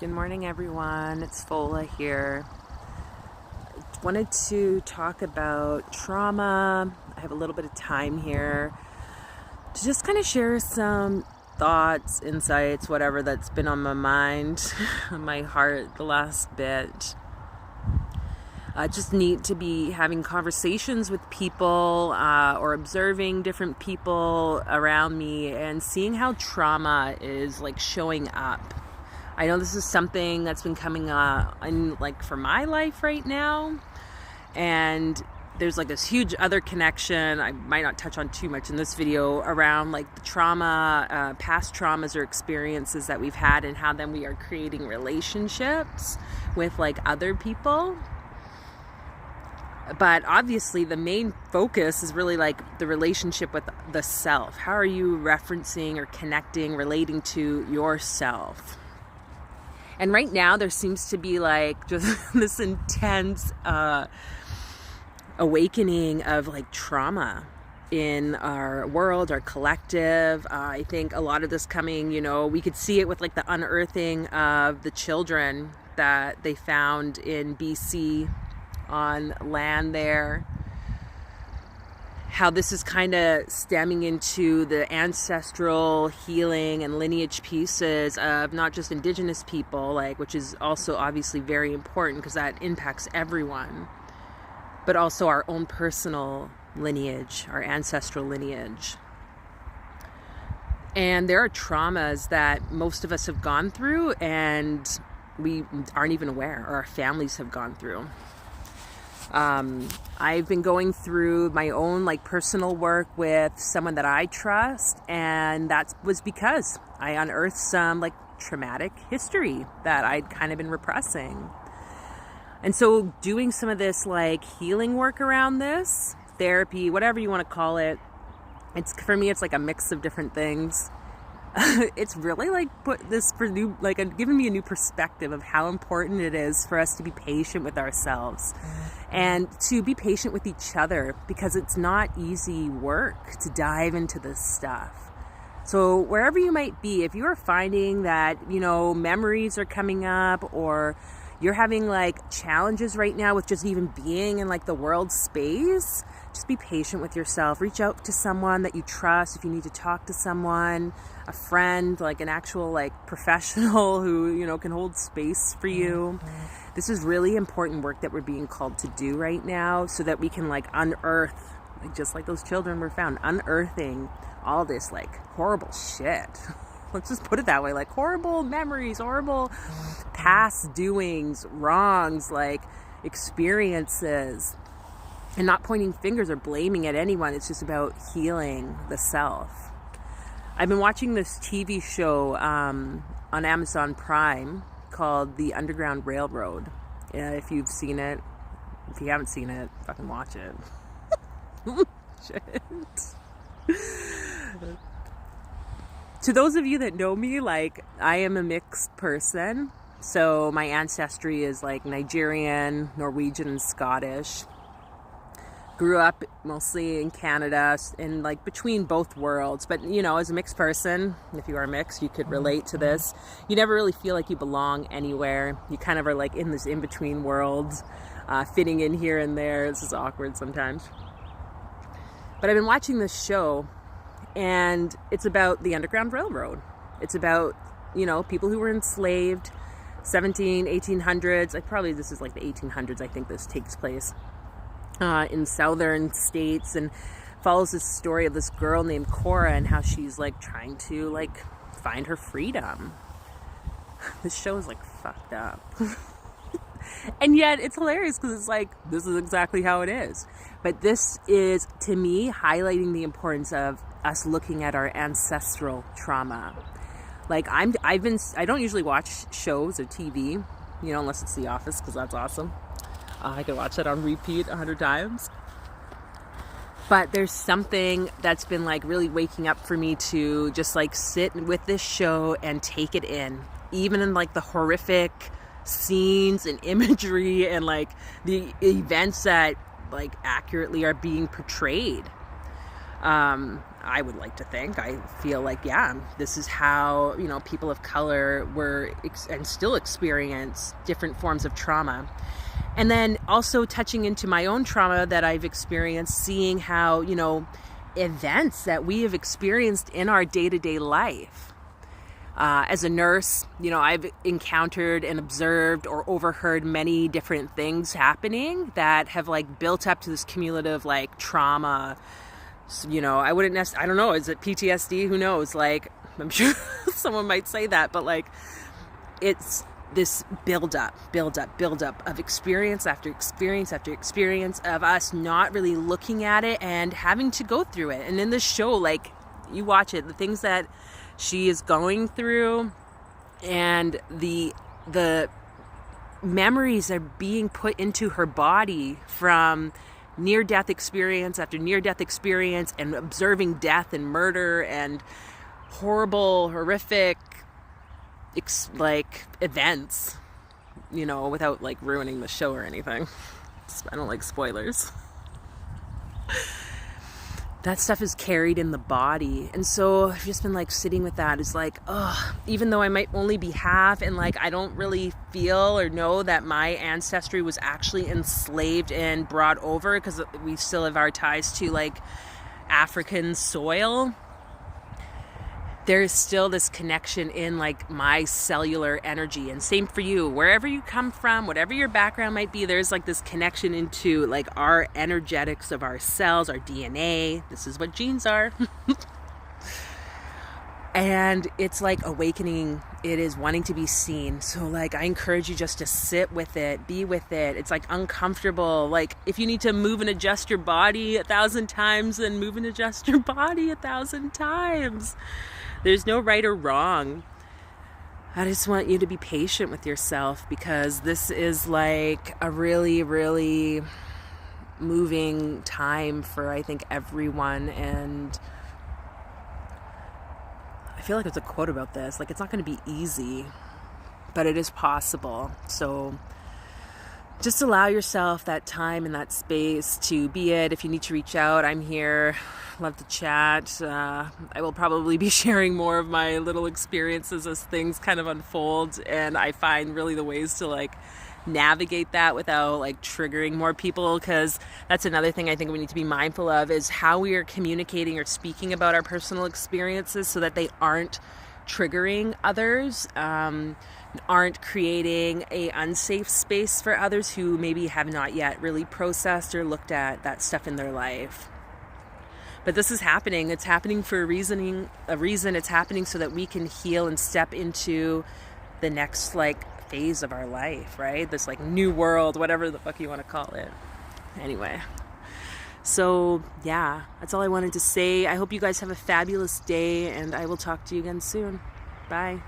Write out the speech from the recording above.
Good morning, everyone. It's Fola here. Wanted to talk about trauma. I have a little bit of time here to just kind of share some thoughts, insights, whatever that's been on my mind, on my heart the last bit. Just neat to be having conversations with people or observing different people around me and seeing how trauma is like showing up. I know this is something that's been coming in like for my life right now, and there's like this huge other connection I might not touch on too much in this video around like the trauma, past traumas or experiences that we've had and how then we are creating relationships with like other people. But obviously the main focus is really like the relationship with the self. How are you referencing or connecting, relating to yourself? And right now there seems to be like just this intense awakening of like trauma in our world, our collective. I think a lot of this coming, we could see it with like the unearthing of the children that they found in BC on land there. How this is kind of stemming into the ancestral healing and lineage pieces of not just Indigenous people, like, which is also obviously very important because that impacts everyone, but also our own personal lineage, our ancestral lineage. And there are traumas that most of us have gone through and we aren't even aware, or our families have gone through. I've been going through my own like personal work with someone that I trust, and that was because I unearthed some like traumatic history that I'd kind of been repressing. And so doing some of this like healing work around this, therapy, whatever you want to call it, for me it's like a mix of different things. It's really like giving me a new perspective of how important it is for us to be patient with ourselves and to be patient with each other, because it's not easy work to dive into this stuff. So wherever you might be, if you are finding that, memories are coming up, or you're having like challenges right now with just even being in like the world space, just be patient with yourself. Reach out to someone that you trust if you need to talk to someone, a friend, like an actual like professional who, can hold space for you. This is really important work that we're being called to do right now, so that we can like unearth, like just like those children were found, unearthing all this like horrible shit. Let's just put it that way, like horrible memories, horrible past doings, wrongs, like experiences. And not pointing fingers or blaming at anyone. It's just about healing the self. I've been watching this TV show on Amazon Prime called The Underground Railroad. If you've seen it. If you haven't seen it, fucking watch it. Shit. To those of you that know me, like, I am a mixed person. So my ancestry is like Nigerian, Norwegian, and Scottish. Grew up mostly in Canada and like between both worlds. But, as a mixed person, if you are mixed, you could relate to this. You never really feel like you belong anywhere. You kind of are like in this in-between worlds, fitting in here and there. This is awkward sometimes. But I've been watching this show, and it's about the Underground Railroad. It's about, people who were enslaved, 1800s. Probably this is like the 1800s, I think this takes place. In southern states, and follows this story of this girl named Cora and how she's like trying to like find her freedom. This show is like fucked up. And yet it's hilarious because it's like, this is exactly how it is. But this is, to me, highlighting the importance of us looking at our ancestral trauma. Like I don't usually watch shows or TV, unless it's The Office, because that's awesome. I could watch that on repeat 100 times. But there's something that's been like really waking up for me to just like sit with this show and take it in. Even in like the horrific scenes and imagery and like the events that like accurately are being portrayed. I would like to think. I feel like, yeah, this is how, you know, people of color were and still experience different forms of trauma. And then also touching into my own trauma that I've experienced, seeing how, you know, events that we have experienced in our day-to-day life. As a nurse, you know, I've encountered and observed or overheard many different things happening that have like built up to this cumulative like trauma. So, you know, I don't know, is it PTSD? Who knows? Like, I'm sure someone might say that, but like, it's this build up of experience after experience after experience of us not really looking at it and having to go through it. And in this show, like, you watch it, the things that she is going through and the memories are being put into her body from near-death experience after near-death experience, and observing death and murder and horrible, horrific like events, you know, without like ruining the show or anything. I don't like spoilers. That stuff is carried in the body. And so I've just been like sitting with that. It's like, oh, even though I might only be half and like I don't really feel or know that my ancestry was actually enslaved and brought over, because we still have our ties to like African soil, there is still this connection in like my cellular energy. And same for you, wherever you come from, whatever your background might be, there's like this connection into like our energetics of our cells, our DNA. This is what genes are. And it's like awakening. It is wanting to be seen. So like, I encourage you just to sit with it, be with it. It's like uncomfortable. Like if you need to move and adjust your body 1,000 times, then move and adjust your body 1,000 times. There's no right or wrong. I just want you to be patient with yourself, because this is like a really, really moving time for, I think, everyone. And I feel like there's a quote about this. Like, it's not going to be easy, but it is possible. So just allow yourself that time and that space to be it. If you need to reach out, I'm here. Love to chat. I will probably be sharing more of my little experiences as things kind of unfold, and I find really the ways to like navigate that without like triggering more people, because that's another thing I think we need to be mindful of, is how we are communicating or speaking about our personal experiences so that they aren't triggering others, aren't creating a unsafe space for others who maybe have not yet really processed or looked at that stuff in their life. But this is happening. It's happening for a reason. It's happening so that we can heal and step into the next like phase of our life, right? This like new world, whatever the fuck you want to call it. Anyway, so yeah, that's all I wanted to say. I hope you guys have a fabulous day, and I will talk to you again soon. Bye.